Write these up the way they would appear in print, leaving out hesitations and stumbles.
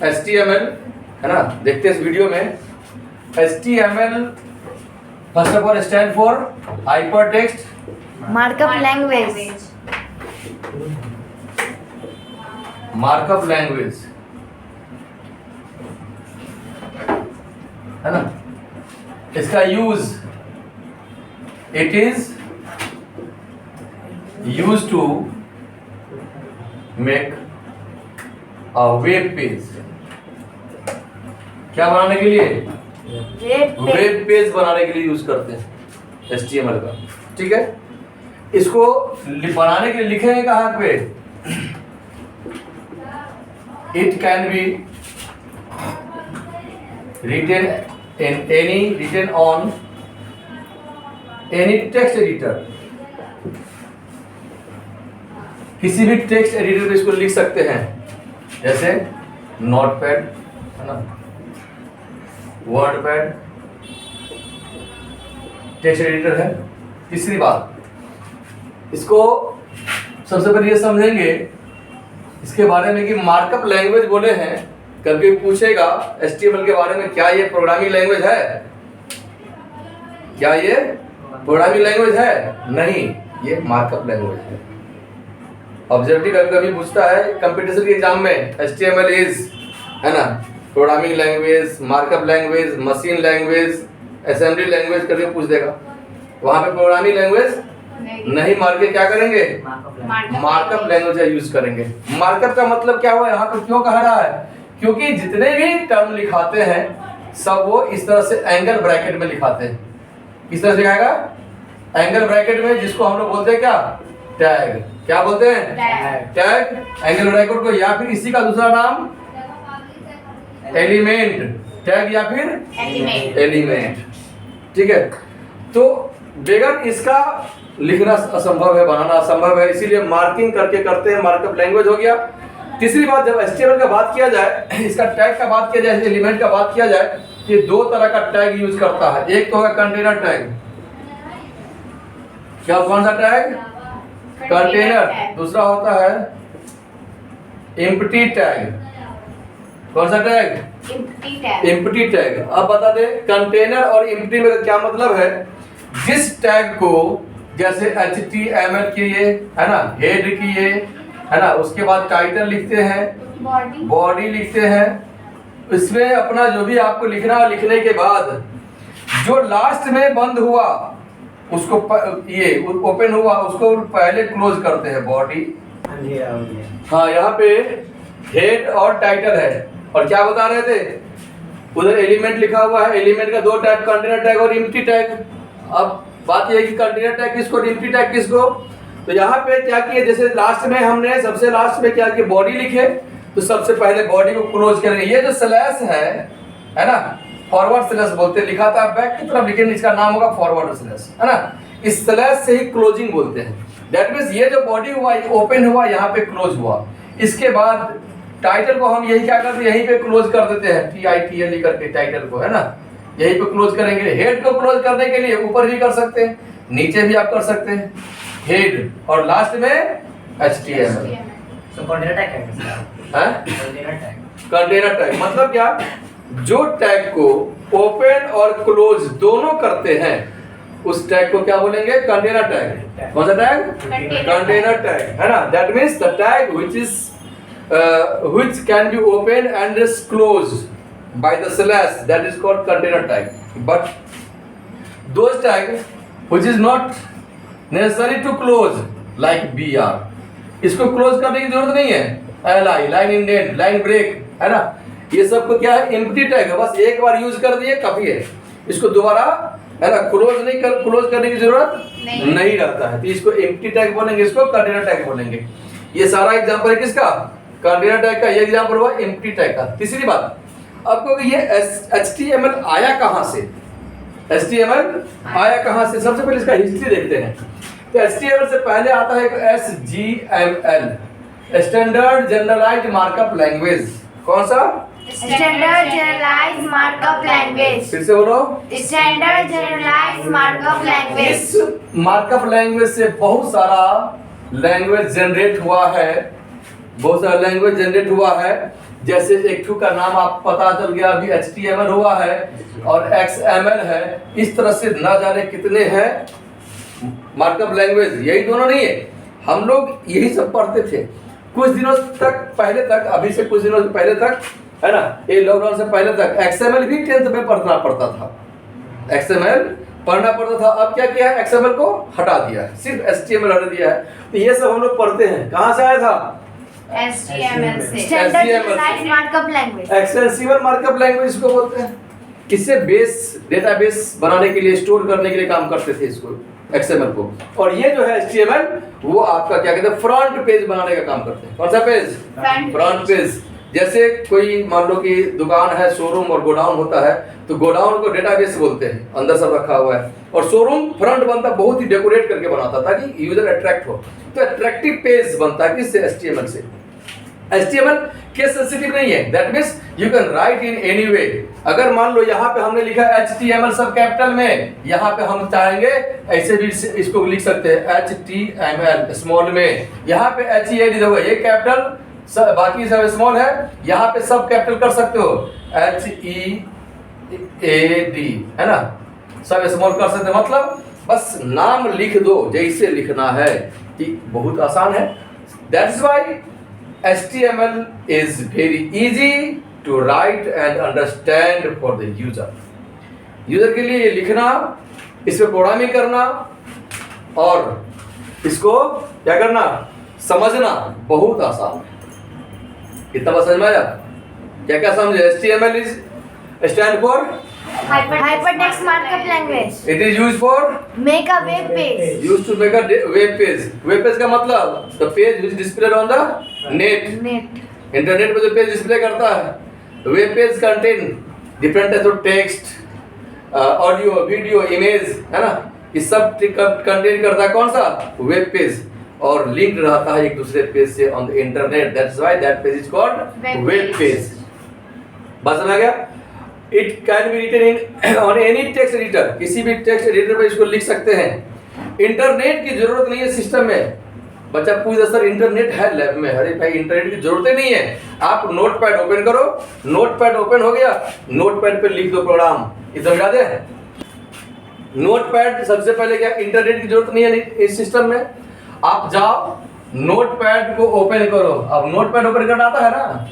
HTML है ना, देखते हैं इस वीडियो में। HTML first of all stand for hyper text markup language. Markup language है ना। इसका use, it is use to make a web page. क्या बनाने के लिए? वेब पेज बनाने के लिए यूज करते हैं HTML का, ठीक है। इसको बनाने के लिए लिखेंगे कहाँ पे? It can B written on any text editor। किसी भी टेक्स्ट एडिटर पे इसको लिख सकते हैं, जैसे नोटपैड है ना, वर्डपैड टेक्स्ट एडिटर है। तीसरी बात, इसको सबसे पहले ये समझेंगे इसके बारे में कि मार्कअप लैंग्वेज बोले हैं। कभी पूछेगा HTML के बारे में, क्या ये प्रोग्रामिंग लैंग्वेज है? क्या ये प्रोग्रामिंग लैंग्वेज है? नहीं, ये मार्कअप लैंग्वेज है। ऑब्जेक्टिव कभी पूछता है कंपटीशन के एग्जाम में, HTML इज है ना programming language, markup language, machine language, assembly language करके पूछ देगा। वहां पे प्रोग्रामिंग लैंग्वेज नहीं मार के क्या करेंगे? मार्कअप लैंग्वेज यूज करेंगे। मार्कअप का मतलब क्या हुआ यहाँ पर, क्यों कहा रहा है? क्योंकि जितने भी टर्म लिखाते हैं सब वो इस तरह से एंगल ब्रैकेट में लिखाते हैं। किस तरह से लिखाएगा? एंगल ब्रैकेट में, जिसको हम लोग बोलते हैं क्या? टैग। क्या बोलते हैं? टैग। एंगल ब्रैकेट को, या फिर इसी का दूसरा नाम एलिमेंट। टैग या फिर एलिमेंट, ठीक है। तो बगैर इसका लिखना असंभव है, बनाना असंभव है, इसीलिए मार्किंग करके करते हैं। मार्कअप लैंग्वेज हो गया। तीसरी बात, जब HTML का बात किया जाए, इसका टैग का बात किया जाए, एलिमेंट का बात किया जाए, ये दो तरह का टैग यूज करता है। एक तो होगा कंटेनर टैग। क्या, कौन सा टैग? कंटेनर। दूसरा होता है एम्प्टी टैग। कौन सा टैग? Empty tag. अब बता दे कंटेनर और एम्प्टी में क्या मतलब है। जिस टैग को, जैसे HTML किए है ना, हेड किए है ना, उसके बाद टाइटल लिखते हैं, बॉडी लिखते हैं, इसमें अपना जो भी आपको लिखना, लिखने के बाद जो लास्ट में बंद हुआ उसको ये ओपन हुआ उसको पहले क्लोज करते हैं, बॉडी। हाँ, यहाँ पे हेड और टाइटल है। और क्या बता रहे थे, उधर एलिमेंट लिखा हुआ है। एलिमेंट का दो टैग, कंटेनर टैग और एम्प्टी टैग। अब बात ये है कि कंटेनर टैग किसको, एम्प्टी टैग किसको। तो यहाँ पे क्या किया, जैसे लास्ट में हमने सबसे लास्ट में क्या किया, बॉडी लिखे, तो सबसे पहले बॉडी को क्लोज करेंगे। ये जो स्लैश है ना, फॉरवर्ड स्लैश बोलते हैं, लिखा था बैक की तरफ, लेकिन इसका नाम होगा फॉरवर्ड स्लैश, है ना। इस स्लैश से ही क्लोजिंग बोलते हैं। दैट मींस ये जो बॉडी हुआ, ओपन हुआ, यहाँ पे क्लोज हुआ। इसके बाद टाइटल को हम यही क्या करते हैं, यहीं पे क्लोज कर देते हैं, TITLE करके टाइटल को, है ना, यहीं पे क्लोज करेंगे। हेड को क्लोज करने के लिए ऊपर भी कर सकते हैं, नीचे भी आप कर सकते हैं, हेड, और लास्ट में HTML। कंटेनर टैग मतलब क्या, जो टैग को ओपन और क्लोज दोनों करते हैं उस टैग को क्या बोलेंगे, कंटेनर टैग। कौन सा टैग? कंटेनर टैग, है ना। That means the tag which can be opened and is closed by the slash, that is called container tag. But those tag which is not necessary to close, like BR, इसको close करने की जरूरत नहीं है। LI, line indent, line break, है ना, ये सब को क्या है, एम्प्टी टैग है। बस एक बार यूज कर दिए काफी है, इसको दोबारा है ना क्लोज करने की जरूरत नहीं रहता है। तो इसको एम्प्टी टैग बोलेंगे, इसको कंटेनर टैग बोलेंगे। ये सारा एग्जांपल है किसका, कंटेनर टैग का। ये एग्जांपल हुआ एम्प्टी टैग का। तीसरी बात, आपको ये HTML आया कहां से, HTML आया कहां से, सबसे पहले इसका हिस्ट्री देखते हैं। तो HTML से पहले आता है SGML, standard generalised markup language. कौन सा? Standard generalised markup language. फिर से बोलो, स्टैंडर्ड जनरलाइज्ड मार्कअप लैंग्वेज। इस मार्कअप लैंग्वेज से बहुत सारा लैंग्वेज जनरेट हुआ है, बहुत सारा लैंग्वेज जनरेट हुआ है। जैसे एक टू का नाम आप पता चल गया, अभी HTML हुआ है और XML है, इस तरह से ना जाने कितने हैं मार्कअप लैंग्वेज, यही दोनों नहीं है, हम लोग यही सब पढ़ते थे कुछ दिनों तक पहले तक, अभी से कुछ दिनों पहले तक, है ना, ये लॉकडाउन से पहले तक XML भी 10th में पढ़ना पड़ता था, XML पढ़ना पड़ता था। अब क्या किया है, XML को हटा दिया है, सिर्फ HTML हटा दिया है। तो ये सब हम लोग पढ़ते हैं, कहाँ से आया था, HTML से। HTML standard generalised markup language. Extensible markup language इसको बोलते हैं। किससे बेस, डेटाबेस बनाने के लिए, स्टोर करने के लिए काम करते थे इसको, XML को। और ये जो है HTML, वो आपका क्या कहते हैं, फ्रंट पेज बनाने का काम करते हैं। कौन सा पेज, फ्रंट पेज। जैसे कोई मान लो कि दुकान है, शोरूम और गोडाउन होता है, तो गोडाउन को डेटाबेस बोलते हैं, अंदर सब रखा हुआ है, और शोरूम फ्रंट बनता बहुत ही डेकोरेट करके बनाता ताकि यूजर अट्रैक्ट हो, तो अट्रैक्टिव पेज बनता है किससे, HTML से। HTML केस सेंसिटिव नहीं है, that means you can write in any way. अगर मान लो यहाँ पे हमने लिखा HTML सब कैपिटल में, यहाँ पे हम चाहेंगे ऐसे भी इसको लिख सकते हैं HTML स्मॉल में, यहाँ पे HEAD देखो ये कैपिटल, बाकी सब स्मॉल है, यहाँ पे सब कैपिटल कर सकते हो, HEAD है ना, सब स्मॉल कर सकते हो। मतलब बस नाम लिख दो जैसे लिखना है, कि बहुत आसान है। That's why HTML is very easy to write and understand for the user. User के लिए ये लिखना, इस पे प्रोग्रामिंग करना और इसको क्या करना, समझना बहुत आसान है। कितना बात समझ में आया, क्या क्या समझे। HTML is stand for Hypertext markup language. it is used for Make a web page. used to make a web page. web page का मतलब the page which is displayed on the net. Internet पे जो page display करता है। Web page contain different types of text, audio, video, image, है ना, ये सब कंटेन करता है कौन सा, वेब पेज, और लिंक रहता है एक दूसरे पेज से on the internet, that's why that page is called web page. बस समझ गया। It can be written in on any text editor, किसी भी टेक्स्ट एडिटर पे इसको लिख सकते हैं। इंटरनेट की जरूरत नहीं है सिस्टम में। बच्चा पूछता सर इंटरनेट है लैब में, अरे भाई इंटरनेट की जरूरत ही नहीं है। आप नोटपैड ओपन करो, नोटपैड ओपन हो गया, नोटपैड पे लिख दो प्रोग्राम, इतना याद है। नोटपैड सबसे पहले क्या, इंटरनेट की जरूरत नहीं है इस सिस्टम में। आप जाओ नोटपैड को ओपन करो, अब नोटपैड ओपन करना आता है ना,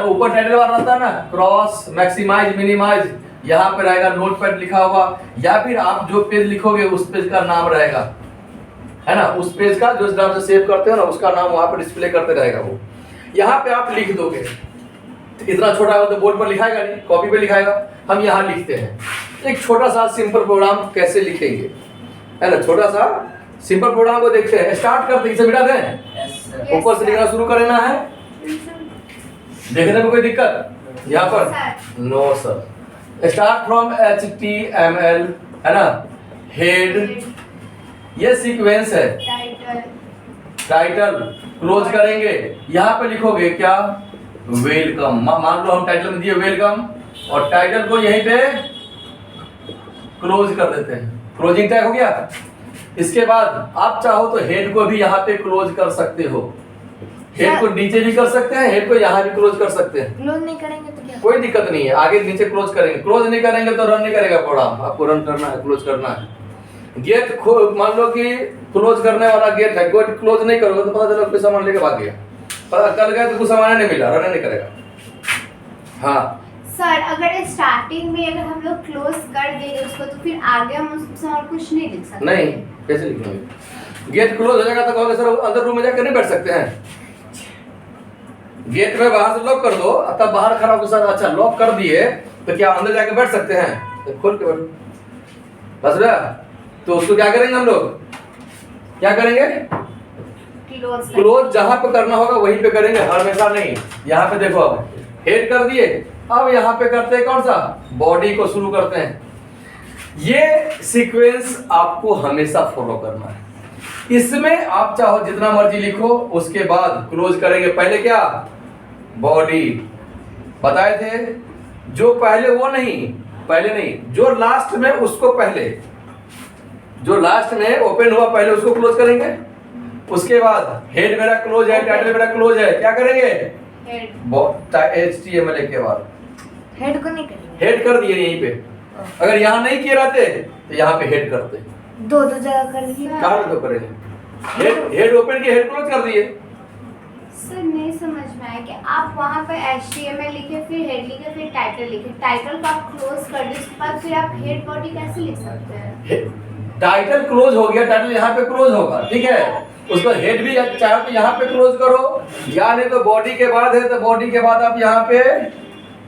ऊपर टाइटल बार रहता है ना, क्रॉस, मैक्सिमाइज, मिनिमाइज, यहाँ पे रहेगा नोटपैड लिखा हुआ, या फिर आप जो पेज लिखोगे उस पेज का नाम रहेगा, है ना, उस पेज का जो नाम से सेव करते हो ना उसका नाम वहां पर डिस्प्ले करते रहेगा वो। यहाँ पे आप लिख दोगे, इतना छोटा है तो बोर्ड पर लिखाएगा नहीं, कॉपी पे लिखाएगा। हम यहाँ लिखते हैं एक छोटा सा सिंपल प्रोग्राम कैसे लिखेंगे, है ना, छोटा सा सिंपल प्रोग्राम को देखते हैं। स्टार्ट करते हैं, इसे मिटा दें, ऊपर से लिखना शुरू कर लेना है। देखने में कोई दिक्कत यहाँ पर, no sir. Start from HTML, है ना, हेड, ये सीक्वेंस है, टाइटल क्लोज करेंगे, यहाँ पे लिखोगे क्या, वेलकम। मान लो हम टाइटल में दिए वेलकम, और टाइटल को यहीं पे क्लोज कर देते हैं, क्लोजिंग टैग हो गया। इसके बाद आप चाहो तो हेड को भी यहाँ पे क्लोज कर सकते हो, हेड को नीचे भी कर सकते हैं, हेड को यहाँ भी क्लोज कर सकते हैं। क्लोज नहीं करेंगे तो क्या, कोई दिक्कत नहीं है, आगे नीचे क्लोज करेंगे। क्लोज नहीं करेंगे तो रन नहीं करेगा प्रोग्राम, आपको रन करना है, क्लोज करना है। गेट मान लो कि क्लोज करने वाला गेट है, गेट क्लोज नहीं करोगे तो पता चला कोई सामान लेके भाग गया, पता कर गया तो कुछ सामान नहीं मिला, रन नहीं करेगा। हाँ सर, अगर स्टार्टिंग में अगर हम लोग क्लोज कर देंगे उसको तो फिर आगे हम उससे और कुछ नहीं लिख सकते। नहीं, कैसे लिखेंगे, गेट क्लोज हो जाएगा तो कहोगे सर अंदर रूम में जाकर नहीं बैठ सकते हैं। गेट में बाहर से लॉक कर दो, तब बाहर खड़ा होकर सर अच्छा लॉक कर दिए तो क्या अंदर जाके बैठ सकते हैं, तो खोल के बैठो, बस रहा। तो उसको क्या करेंगे हम लोग, क्या करेंगे, क्लोज जहां पे करना होगा वहीं पे करेंगे, हमेशा नहीं। यहाँ पे देखो अब हेड कर दिए, अब यहाँ पे करते हैं कौन सा, बॉडी को शुरू करते हैं। ये सीक्वेंस आपको हमेशा फॉलो करना है। इसमें आप चाहो जितना मर्जी लिखो, उसके बाद क्लोज करेंगे। पहले क्या, बॉडी बताए थे, जो पहले वो नहीं, पहले नहीं, जो लास्ट में उसको पहले, जो लास्ट में ओपन हुआ पहले उसको क्लोज करेंगे। उसके बाद हेड मेरा क्लोज है, टाइटल मेरा क्लोज है, क्या करेंगे, HTML के बाद हेड को नहीं करेंगे, हेड कर दिए यहीं पे। अगर यहाँ नहीं किए रहते तो यहाँ पे हेड करते। दो जगह कर दिए। कहाँ पे तो करेंगे, हेड ओपन किए, हेड क्लोज कर दिए। सर नहीं समझ में आया कि आप वहाँ पे HTML लिखे, फिर हेड लिखे, फिर टाइटल लिखे। टाइटल को आप क्लोज कर दिए, उसके बाद फिर आप हेड बॉडी कैसे लिख सकते हैं? टाइटल क्लोज हो गया, टाइटल यहाँ पे क्लोज होगा, ठीक है। उसको हेड भी चाहे तो यहाँ पे क्लोज करो, या नहीं तो बॉडी के बाद है तो बॉडी के बाद आप यहाँ पे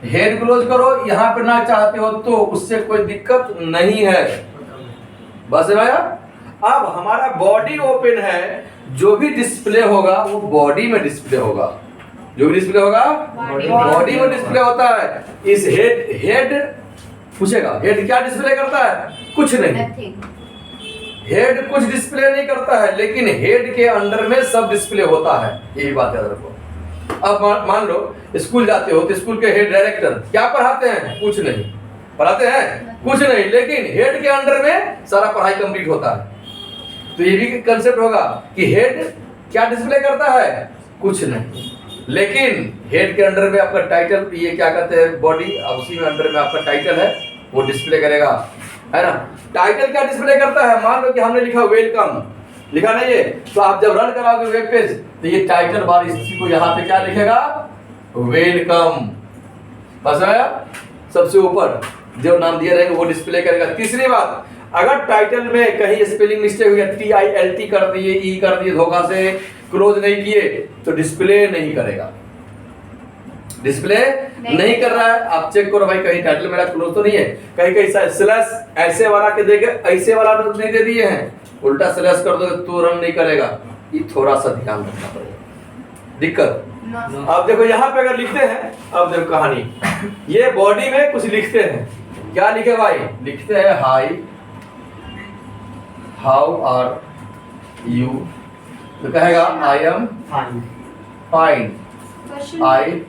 हेड क्लोज करो। यहाँ पे ना चाहते हो तो उससे कोई दिक्कत नहीं है। बस है भैया। अब हमारा बॉडी ओपन है, जो भी डिस्प्ले होगा वो बॉडी में डिस्प्ले होगा। जो भी डिस्प्ले होगा बॉडी में डिस्प्ले होता है। इस हेड पूछेगा हेड क्या डिस्प्ले करता है? कुछ नहीं, हेड कुछ डिस्प्ले नहीं करता है, लेकिन हेड के अंडर में सब डिस्प्ले होता है। यही बात याद रखो। अब मान लो स्कूल जाते हो तो स्कूल के हेड डायरेक्टर क्या पढ़ाते हैं? कुछ नहीं पढ़ाते हैं, कुछ नहीं, लेकिन हेड के अंडर में सारा पढ़ाई कंप्लीट होता है। तो ये भी कंसेप्ट होगा कि हेड क्या डिस्प्ले करता है? कुछ नहीं, लेकिन हेड के अंडर में आपका टाइटल, ये क्या कहते हैं, बॉडी, उसी में अंडर में आपका टाइटल है, वो डिस्प्ले करेगा, है ना। टाइटल क्या डिस्प्ले करता है? मान लो कि हमने लिखा वेलकम, लिखा नहीं है, तो आप जब रन कराओगे वेब पेज तो ये टाइटल बार इसी को यहाँ पे क्या लिखेगा? वेलकम। बस आया, सबसे ऊपर जो नाम दिए रहेंगे वो डिस्प्ले करेगा। तीसरी बात, अगर टाइटल में कहीं स्पेलिंग मिस्टेक हो गया, TILT कर दिए, E कर दिए, धोखा से क्लोज नहीं किए, तो डिस्प्ले नहीं करेगा। डिस्प्ले नहीं कर रहा है, आप चेक करो भाई कहीं टाइटल मेरा क्लोज तो नहीं है। कहीं कहीं स्लैश ऐसे वाला के देके ऐसे वाला तो नहीं दे दिए हैं, उल्टा स्लैश कर दो तो रन नहीं करेगा। ये थोड़ा सा ध्यान रखना पड़ेगा, दिक्कत। अब देखो यहाँ पे अगर लिखते हैं, अब देखो कहानी, ये बॉडी में कुछ लिखते हैं, क्या लिखे भाई? लिखते हैं हाई, हाउ आर यू, तो कहेगा I am fine, I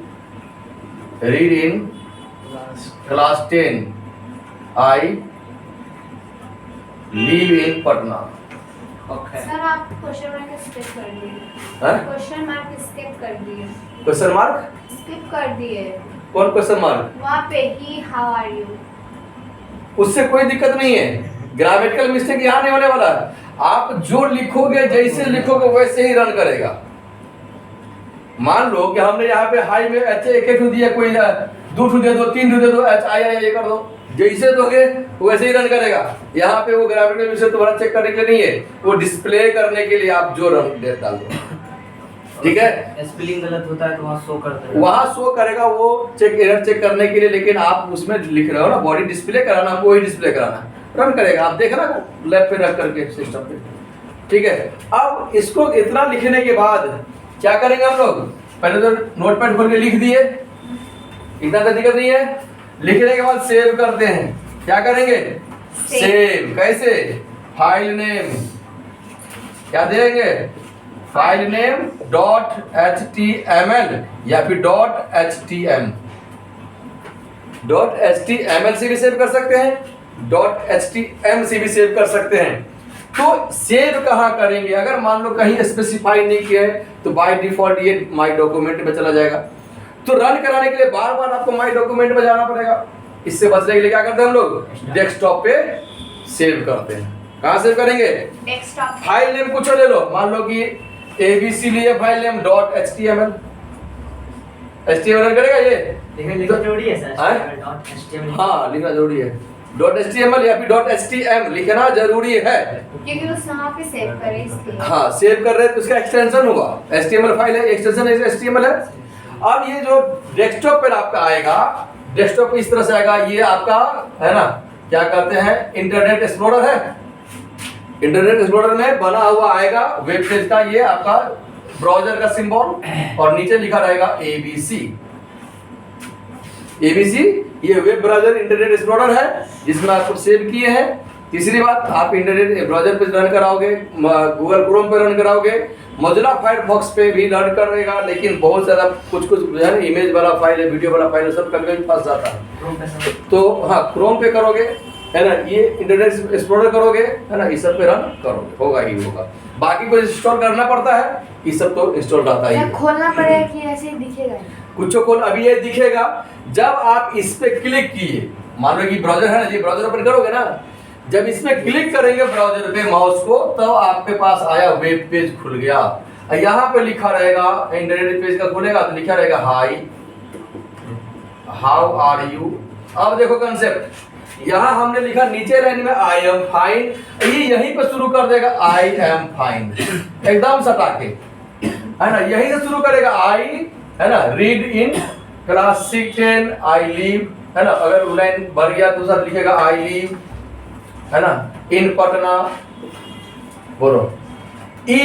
read in class 10, I live in Patna. Sir आप क्वेश्चन मार्क स्किप कर दिए, क्वेश्चन मार्क स्किप कर दिए, क्वेश्चन मार्क स्किप कर दिए। कौन क्वेश्चन मार्क? वहाँ पे ही हाउ आर यू, उससे कोई दिक्कत नहीं है, ग्रामेटिकल मिस्टेक यहाँ नहीं होने वाला है। आप जो लिखोगे, जैसे लिखोगे वैसे ही रन करेगा। मान लो कि हमने यहाँ पे हाई में एच एक दिया, कोई 2 ठू दे दो, 3 ठू दे दो, HI कर दो, जैसे दोगे वैसे ही रन करेगा। यहाँ पे वो ग्रामेटिकल मिस्टेक तुम्हारा चेक करने के लिए नहीं है, वो डिस्प्ले करने के लिए आप जो रन डेट डाल दो, ठीक है। स्पेलिंग गलत होता है तो वहाँ शो करता है, वहाँ शो करेगा, वो चेक एरर चेक करने के लिए, लेकिन आप उसमें लिख रहे हो ना बॉडी डिस्प्ले कराना, हमको वही डिस्प्ले कराना, रन करेगा। आप देखना लैब पे रख करके सिस्टम पे, ठीक है। अब इसको इतना लिखने के बाद क्या करेंगे हम लोग? पहले तो नोटपैड खोल के लिख दिए, इतना तो दिक्कत नहीं है। लिखने के बाद सेव करते हैं, क्या करेंगे? सेव। कैसे? फाइल नेम क्या देंगे? फाइल नेम .html या फिर .htm। .html से भी सेव कर सकते हैं, .htm से भी सेव कर सकते हैं। तो सेव कहाँ करेंगे? अगर मान लो कहीं स्पेसिफाई नहीं किया है तो बाय डिफॉल्ट ये माय डॉक्यूमेंट में चला जाएगा। तो रन कराने के लिए बार बार आपको माय डॉक्यूमेंट में जाना पड़ेगा। इससे बचने के लिए क्या करते हैं हम लोग? डेस्कटॉप पे सेव करते हैं। कहाँ सेव करेंगे? डेस्कटॉप। फाइल नेम कुछ ले लो, मान लो कि ABC लिए file name .html, HTML run करेगा ये? लिखना जरूरी है सर, .html। हाँ लिखना जरूरी है, .html या फिर .htm लिखना जरूरी है, क्योंकि उस वहाँ पे सेव करे इसलिए। हाँ सेव कर रहे हैं तो उसका एक्सटेंशन होगा, HTML फाइल है, एक्सटेंशन HTML है। अब ये जो डेस्कटॉप पर आपका आएगा, डेस्कटॉप इस तरह से आएगा, ये आपका है ना, क्या कहते हैं, इंटरनेट एक्सप्लोरर है। इंटरनेट एक्सप्लोरर में बना हुआ आएगा वेब पेज का, ये आपका ब्राउजर का सिंबल, और नीचे लिखा रहेगा ABC। ABC ये वेब ब्राउजर इंटरनेट एक्सप्लोरर है जिसमें आपको सेव किए हैं। तीसरी बात, आप इंटरनेट ब्राउजर पे रन कराओगे, गूगल क्रोम पे रन कराओगे, मोजिला फायरफॉक्स पे भी रन करेगा, लेकिन बहुत ज़्यादा कुछ जो है इमेज वाला फाइल है, वीडियो वाला फाइल है, सब कभी फंस जाता है। तो हाँ क्रोम पे करोगे, है ना, ये इंटरनेट एक्सप्लोरर करोगे, है ना, इस सब पे रन करोगे, होगा ही होगा। बाकी कुछ इंस्टॉल करना पड़ता है, ये सब तो इंस्टॉल रहता ही है। खोलना पड़ेगा कि ऐसे ही दिखेगा? कुछ को अभी ये दिखेगा जब आप इस पे क्लिक किए, मान लो कि ब्राउजर है ना जी, ब्राउजर ओपन करोगे ना, जब इसमें क्लिक करेंगे ब्राउजर पे माउस को, तब आपके पास आया वेब पेज खुल गया। यहाँ पे लिखा रहेगा, इंटरनेट पेज का खुलेगा तो लिखा रहेगा हाई, हाउ आर यू। अब देखो कंसेप्ट, यहाँ हमने लिखा नीचे लाइन में आई एम फाइन, ये यहीं पे शुरू कर देगा आई एम फाइन, एकदम सटा के, है ना, यहीं से शुरू करेगा आई, है ना, read in class 10 I leave, है ना, अगर लाइन भर गया तो सर लिखेगा आई लीव, है ना, इन पटना। बोलो ई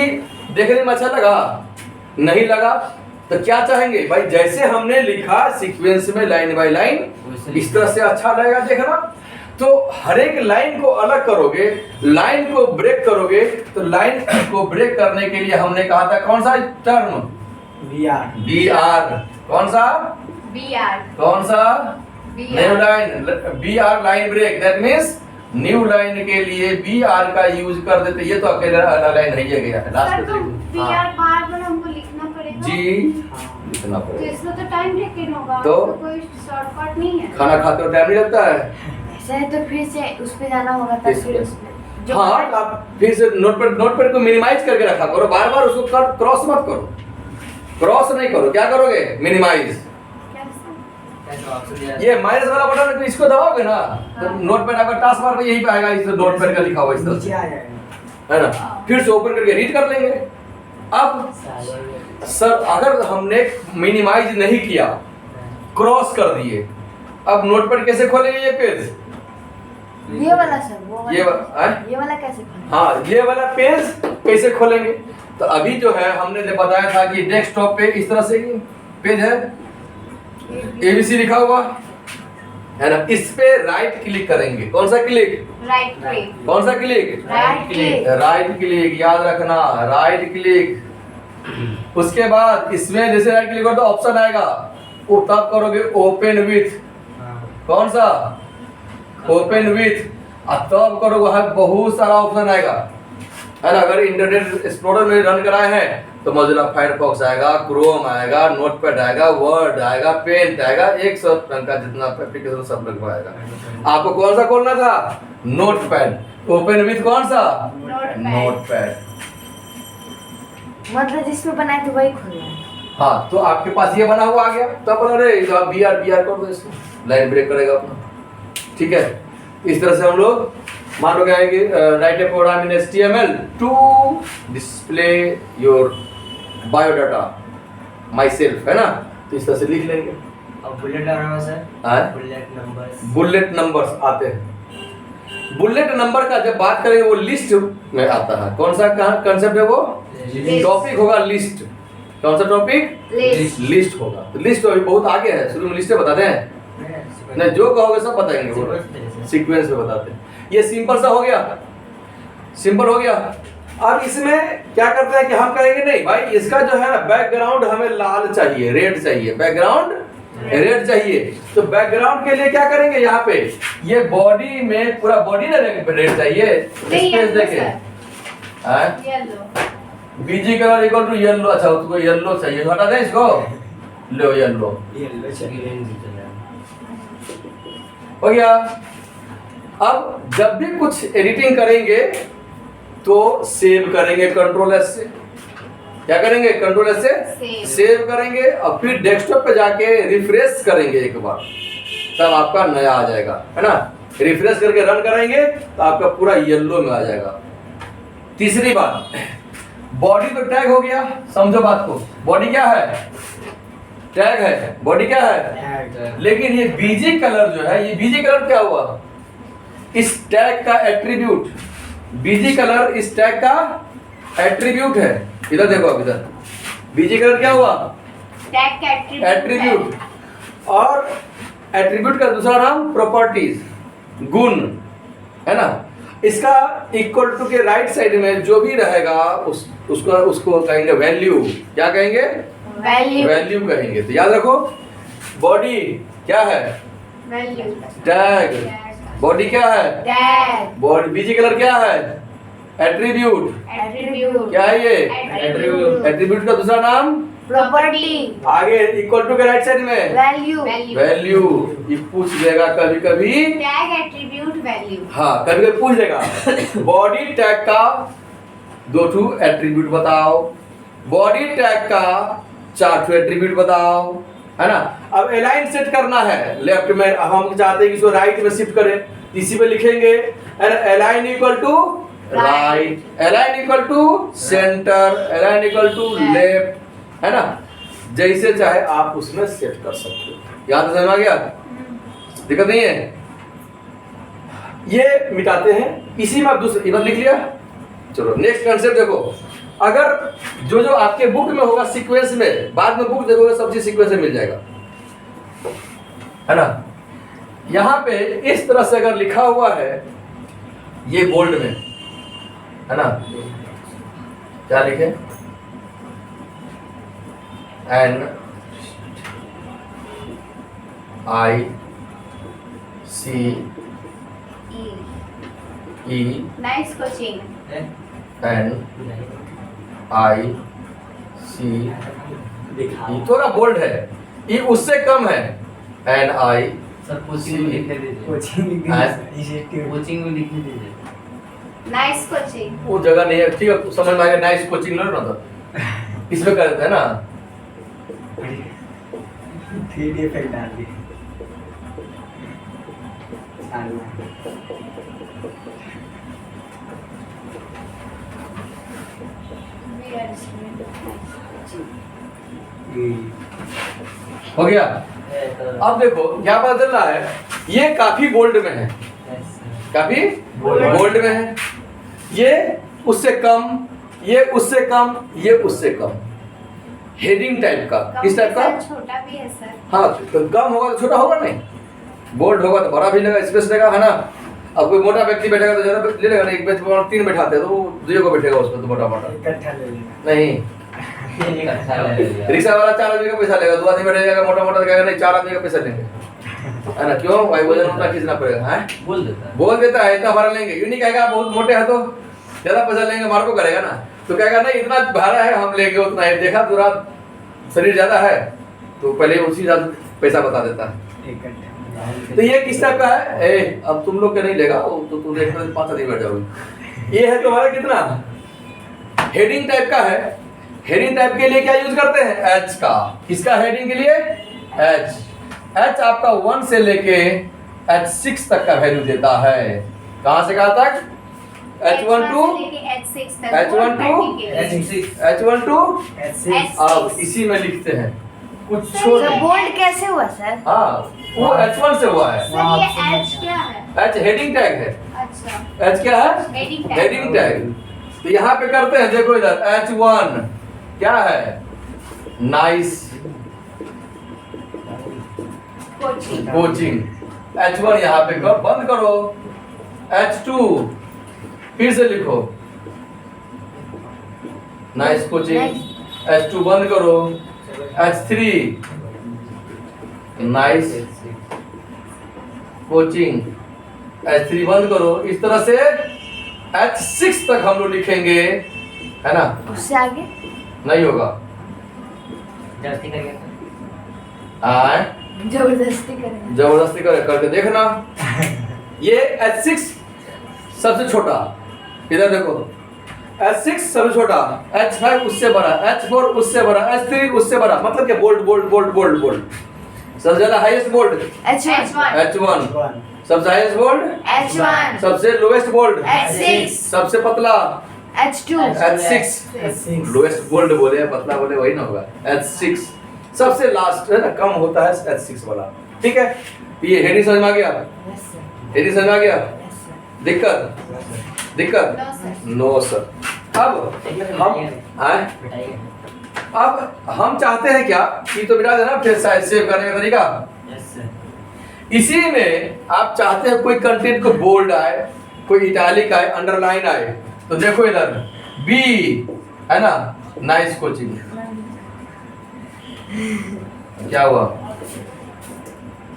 देखने में अच्छा लगा? नहीं लगा? तो क्या चाहेंगे भाई, जैसे हमने लिखा सीक्वेंस में लाइन बाय लाइन, इस तरह से अच्छा लगेगा देखना। तो हर एक लाइन को अलग करोगे, लाइन को ब्रेक करोगे, तो लाइन को ब्रेक करने के लिए हमने कहा था कौन सा टर्म? B R. कौन सा? B R. कौन सा? New line, B R line break, that means new line के लिए बी आर का यूज कर देते। ये तो अकेला लाइन नहीं है गया है लास्ट सर, तो बी आर बार हमको लिखना पड़ेगा जी, लिखना तो पड़ेगा। इसमें तो टाइम टेकन होगा, तो कोई शॉर्टकट नहीं है। खाना खाते हो टाइम नहीं लगता है? ऐसा है तो फिर से उस पे जाना होगा, तब इस फिर पे। उसमें जो हाँ, आप फिर से नोटपैड को मिनिमाइज करके रखा करो, बार बार उसको क्रॉस मत करो, क्रॉस नहीं करो, क्या करोगे? मिनिमाइज। ये माइनस वाला बटन इसको दबाओगे ना तो नोटपैड आपका टास्क बार पे यही पे आएगा, इस नोटपैड का लिखा हुआ इस तरह से, है ना, फिर से ओपन करके रीड कर लेंगे। अब सर अगर हमने मिनिमाइज नहीं किया, क्रॉस कर दिए, अब नोटपैड कैसे खोलेंगे ये पेज? ये वाला सर, वो वाला ये ये वाला कैसे खोलें? हाँ, ये वाला पेज कैसे खोलेंगे? तो अभी जो है हमने जो बताया था कि डेस्कटॉप पे इस तरह से पेज है, ABC लिखा हुआ है ना, इस पे राइट क्लिक करेंगे। कौन सा क्लिक? Right click. कौन सा click? Right click. Right click, याद रखना, राइट क्लिक। उसके बाद इसमें जैसे राइट क्लिक करो तो ऑप्शन आएगा, वो तब करोगे ओपन विथ। कौन सा? Open with. और तब करोगे, वहां बहुत सारा ऑप्शन आएगा, है ना। अगर इंटरनेट एक्सप्लोरर में रन कराए हैं तो मोज़िला फायरफॉक्स आएगा, क्रोम आएगा, नोटपैड आएगा, वर्ड आएगा, पेंट आएगा, 100 रंग का जितना एप्लीकेशन सब लगवाएगा। आपको कौन सा खोलना था? नोटपैड। ओपन विथ कौन सा? नोटपैड। मतलब जिसमें बनाए थे वही खोलना है। हाँ, तो आपके पास ये बना हुआ आ गया, तो अपन अरे आप बी आर कर दो, इसको लाइन ब्रेक करेगा अपना, ठीक है। इस तरह से हम लोग मान लो क्या है कि write a program in HTML to display your biodata myself, है ना, तो इस तरह से लिख लेंगे। अब बुलेट आ रहा है सर, हाँ? बुलेट नंबर्स, बुलेट नंबर्स आते हैं। बुलेट नंबर का जब बात करेंगे वो लिस्ट में आता है। कौन सा कंसेप्ट है वो? टॉपिक होगा लिस्ट। कौन सा टॉपिक? लिस्ट होगा। तो लिस्ट अभी बहुत आगे है, शुरू में लिस्टें बताते हैं नहीं, जो कहोगे सब बताएंगे, वो सीक्वेंस में बताते हैं। ये सिंपल सा हो गया, सिंपल हो गया। अब इसमें क्या करते हैं कि हम कहेंगे नहीं भाई, इसका जो है ना बैकग्राउंड हमें लाल चाहिए, रेड चाहिए, बैकग्राउंड रेड चाहिए। तो बैकग्राउंड के लिए क्या करेंगे? यहाँ पे ये बॉडी में पूरा बॉडी ना रेड चाहिए, स्पेस देके BG colour equal to yellow. अच्छा, उसको येलो चाहिए, हटा दें इसको, लो येलो हो गया। अब जब भी कुछ एडिटिंग करेंगे तो सेव करेंगे कंट्रोल एस से। क्या करेंगे? कंट्रोल एस से सेव करेंगे, और फिर डेस्कटॉप पे जाके रिफ्रेश करेंगे एक बार, तब आपका नया आ जाएगा, है ना। रिफ्रेश करके रन करेंगे तो आपका पूरा येलो में आ जाएगा। तीसरी बात, बॉडी तो टैग हो गया, समझो बात को। बॉडी क्या है? टैग है। बॉडी क्या है? लेकिन ये बीजी कलर जो है, ये बीजी कलर क्या हुआ? इस टैग का एट्रीब्यूट। बीजी कलर इस टैग का एट्रीब्यूट है। इधर देखो, अब इधर बीजी कलर क्या हुआ? टैग का एट्रीब्यूट। और एट्रीब्यूट का दूसरा नाम प्रॉपर्टीज, गुण, है ना। इसका इक्वल टू के राइट साइड में जो भी रहेगा उसको कहेंगे वैल्यू। क्या कहेंगे? वैल्यू कहेंगे। तो याद रखो, बॉडी क्या है? वैल्यू। टैग। बॉडी क्या है? टैग। बॉडी। बीजी कलर क्या है? एट्रीब्यूट। एट्रीब्यूट। क्या है ये? एट्रीब्यूट। एट्रीब्यूट का दूसरा नाम प्रॉपर्टी, आगे इक्वल टू के राइट साइड में वैल्यू, वैल्यू। ये पूछ लेगा कभी कभी, टैग एट्रीब्यूट वैल्यू। हाँ कभी कभी पूछ लेगा बॉडी टैग का 2 एट्रीब्यूट बताओ, बॉडी टैग का 4 एट्रीब्यूट बताओ, है ना। अब अलाइन सेट करना है लेफ्ट में, अब हम चाहते हैं कि इसको राइट में शिफ्ट करें, इसी पे लिखेंगे align equal to right, align equal to centre, align equal to left, है ना। जैसे चाहे आप उसमें सेट कर सकते हो। याद समझ आ गया, दिक्कत नहीं है। ये मिटाते हैं, इसी में आप दूसरे बात लिख लिया। चलो नेक्स्ट कंसेप्ट देखो, अगर जो जो आपके बुक में होगा सीक्वेंस में, बाद में बुक देखोगे सब चीज सीक्वेंस में मिल जाएगा, है ना। यहाँ पे इस तरह से अगर लिखा हुआ है, ये बोल्ड में, है ना, क्या लिखे, N I C E nice coaching. N I C दिखा E, थोड़ा बोल्ड है, E उससे कम है, N I सर कोचिंग में लिख दीजिए, कोचिंग कोचिंग में लिख दीजिए। Nice coaching. वो जगह नहीं है, ठीक है समझ में आ गया। नाइस कोचिंग लो ना, तो इसमें कर देते हैं ना। 3D इफेक्ट डाल दिए। हो गया। अब देखो क्या पता चल रहा है, ये काफी बोल्ड में है, काफी बोल्ड में है, ये उससे कम, ये उससे कम, ये उससे कम। हेडिंग टाइप का, किस टाइप का, छोटा भी है सर। हाँ तो कम होगा तो छोटा होगा नहीं, बोल्ड होगा तो बड़ा भी लगेगा, स्पेस लगेगा, है ना। अब कोई मोटा व्यक्ति बैठेगा तो ज्यादा ले लेगा ना, एक बेंच पर 3 बैठाते हैं तो वो 2 को बैठेगा उसमें, तो मोटा मोटा इकट्ठा ले लेना। नहीं। अच्छा लगेगा। रिक्शा वाला 4 आदमी का पैसा लेगा, 2 आदमी बैठेगा, मोटा मोटा कहेगा नहीं 4 आदमी का पैसा लेंगे, है ना। क्यों भाई, वजन उतना खींचना पड़ेगा, है बोल देता है। बोल देता है इतना भाड़ा लेंगे, यूं नहीं कहेगा आप बहुत मोटे हैं तो ज्यादा पैसा लेंगे, मार को करेगा ना, तो कहेगा नहीं इतना भाड़ा है हम लेंगे उतना है। देखा पूरा शरीर ज्यादा है तो पहले उसी हिसाब से पैसा बता देता है। इकट्ठा। तो ये किस टाइप का है, ए अब तुम लोग के नहीं लेगा वो, तो तुम देखो 5 आदमी बैठ जाओगे। ये है तुम्हारा कितना, हेडिंग टाइप का है। हेडिंग टाइप के लिए क्या यूज करते हैं, एच का। किसका हेडिंग के लिए, एच। एच आपका 1 से लेके H6 तक का वैल्यू देता है। कहां से कहां तक, H1 to H6 तक। H1 to H1 to H6। अब इसी में लिखते हैं कुछ सर, छोड़ तो बोल्ड कैसे हुआ सर? हाँ वो H1 से हुआ है। सर ये H क्या है? H हेडिंग टैग है। अच्छा H क्या है, हेडिंग टैग। Heading tag. तो यहाँ पे करते हैं, देखो इधर H1 क्या है, नाइस कोचिंग। H1 यहाँ पे कर, बंद करो। H2 फिर से लिखो, नाइस कोचिंग। H2 बंद करो। H3 nice coaching. H3 बंद करो। इस तरह से H6 तक हम लोग लिखेंगे, है ना। उससे आगे नहीं होगा, जल्दी करिए। आए जबरदस्ती करेंगे। जबरदस्ती करके देखना। ये H6 सबसे छोटा, इधर देखो H6 सबसे छोटा, H5 उससे बड़ा, H4 उससे बड़ा, H3 उससे बड़ा, मतलब क्या, bold bold bold bold bold. सबसे ज्यादा हाईएस्ट बोल्ड H1, H1, सबसे हाईएस्ट बोल्ड H1, सबसे लोएस्ट बोल्ड H6, सबसे पतला H2, H6, लोएस्ट बोल्ड बोले पतला बोले वही ना होगा। H6 सबसे लास्ट है ना, कम होता है H6 वाला, ठीक है। ये हेडिंग समझ में आ गया, Yes, sir. हेडिंग समझ में आ गया। Yes, sir. दिक्कत दिक्कत नो सर। No sir. अब हम आए, बताइए। अब हम चाहते हैं क्या कि, तो मिटा देना फिर साइज सेव करने का तरीका। Yes sir. इसी में आप चाहते हैं कोई कंटेंट को बोल्ड आए, कोई इटैलिक आए, अंडरलाइन आए, तो देखो इधर बी है ना, नाइस कोचिंग। क्या हुआ,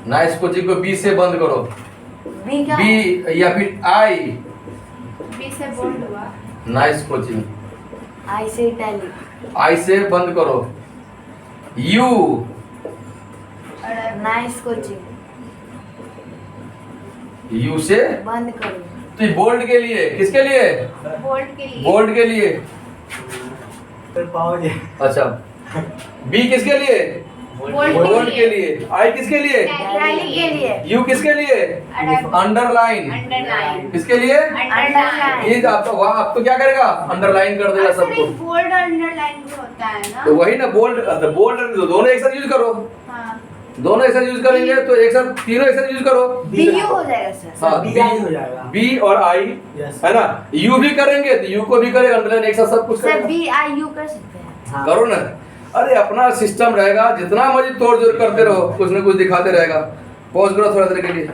नाइस कोचिंग को बी से बंद करो। B क्या है? बी या फिर आई, बी से बोल्ड हुआ। Nice coaching. I से इटैलिक। आई से बंद करो, यू नाइस कोचिंग यू से बंद करो तो बोल्ड के लिए, किसके लिए? बोल्ट के लिए बोल्ड के लिए। फिर पाओगे अच्छा बी किसके लिए? बोल्ट बोल्ड के लिए। आई किसके लिए? इटैलिक के लिए यू किसके लिए? अंडरलाइन। अंडरलाइन किसके लिए? अंडरलाइन ये आप तो वहाँ आप तो क्या करेगा? अंडरलाइन कर देगा सबको। बोल्ड अंडरलाइन भी होता है ना। तो वही ना बोल्ड बोल्ड दोनों एक साथ यूज करो, हाँ दोनों एक साथ यूज करेंगे तो एक साथ तीनों एक साथ यूज करो। बी यू हो जाएगा सर हाँ बी आई हो जाएगा। बी और आई Yes. है ना। यू भी करेंगे तो यू को भी करेगा, अंडरलाइन एक साथ सब कुछ सर करेगा। बी आई यू कर सकते हैं हाँ। करो ना। अरे अपना सिस्टम रहेगा, जितना मर्जी तोड़ जोड़ करते रहो, कुछ ना कुछ दिखाते रहेगा। पॉज करो थोड़ा देर के लिए।